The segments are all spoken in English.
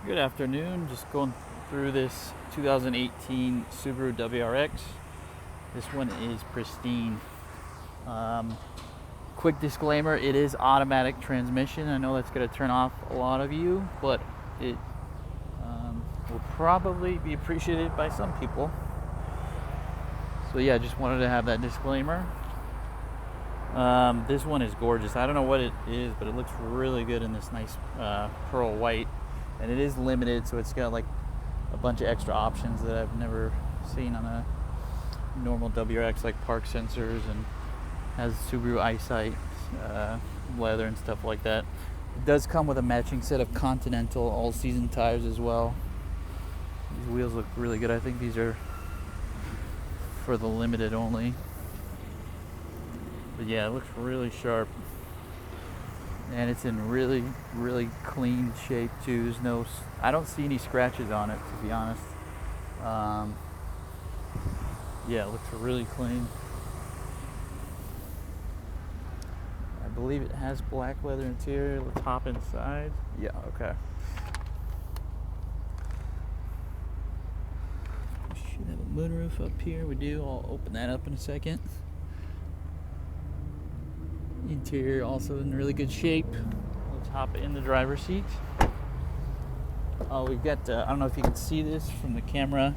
Good afternoon. Just going through this 2018 Subaru WRX. This one is pristine. Quick disclaimer, it is automatic transmission. I know that's going to turn off a lot of you, but it will probably be appreciated by some people. So yeah, just wanted to have that disclaimer. This one is gorgeous. I don't know what it is, but it looks really good in this nice pearl white. And it is limited, so it's got like a bunch of extra options that I've never seen on a normal WRX, like park sensors, and has Subaru EyeSight leather and stuff like that. It does come with a matching set of Continental all-season tires as well. These wheels look really good. I think these are for the limited only. But yeah, it looks really sharp. And it's in really, really clean shape too. There's no, I don't see any scratches on it, to be honest. Yeah, it looks really clean. I believe it has black leather interior. Let's hop inside. Yeah, okay. We should have a moonroof up here. We do. I'll open that up in a second. Interior also in really good shape. Let's hop in the driver's seat. Oh, we've got, I don't know if you can see this from the camera,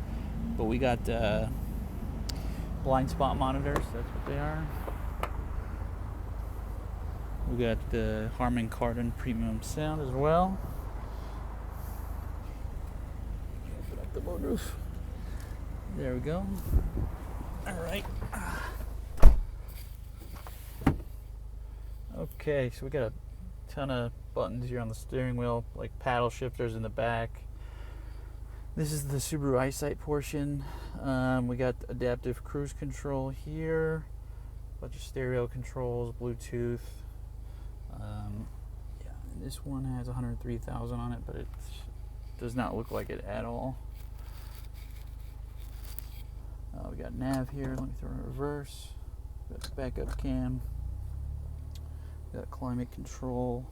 but we got blind spot monitors. That's what they are. We got the Harman Kardon premium sound as well. Open up the moonroof. There we go. All right. Okay, so we got a ton of buttons here on the steering wheel, like paddle shifters in the back. This is the Subaru EyeSight portion. We got adaptive cruise control here, a bunch of stereo controls, Bluetooth. Yeah, and this one has 103,000 on it, but it does not look like it at all. We got nav here. Let me throw in reverse. Got the backup cam. Got climate control.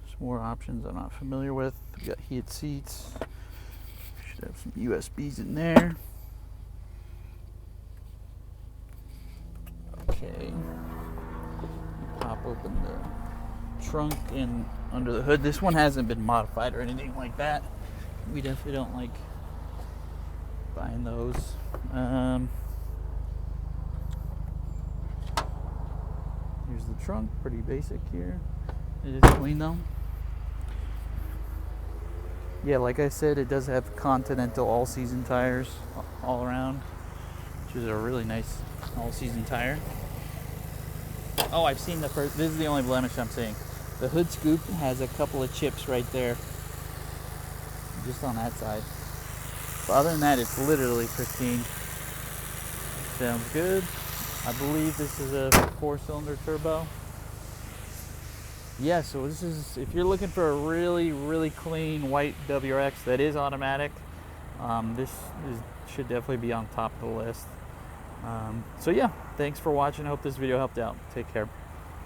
Some more options I'm not familiar with. We got heated seats. Should have some USBs in there. Okay. Pop open the trunk and under the hood. This one hasn't been modified or anything like that. We definitely don't like buying those. Here's the trunk, pretty basic here. It is clean though. Yeah, like I said, it does have Continental all-season tires all around, which is a really nice all-season tire. Oh, I've seen the first, this is the only blemish I'm seeing. The hood scoop has a couple of chips right there, just on that side. But other than that, it's literally pristine. Sounds good. I believe this is a 4-cylinder turbo. Yeah, so this is, if you're looking for a really, really clean white WRX that is automatic, should definitely be on top of the list. So yeah, thanks for watching. I hope this video helped out. Take care.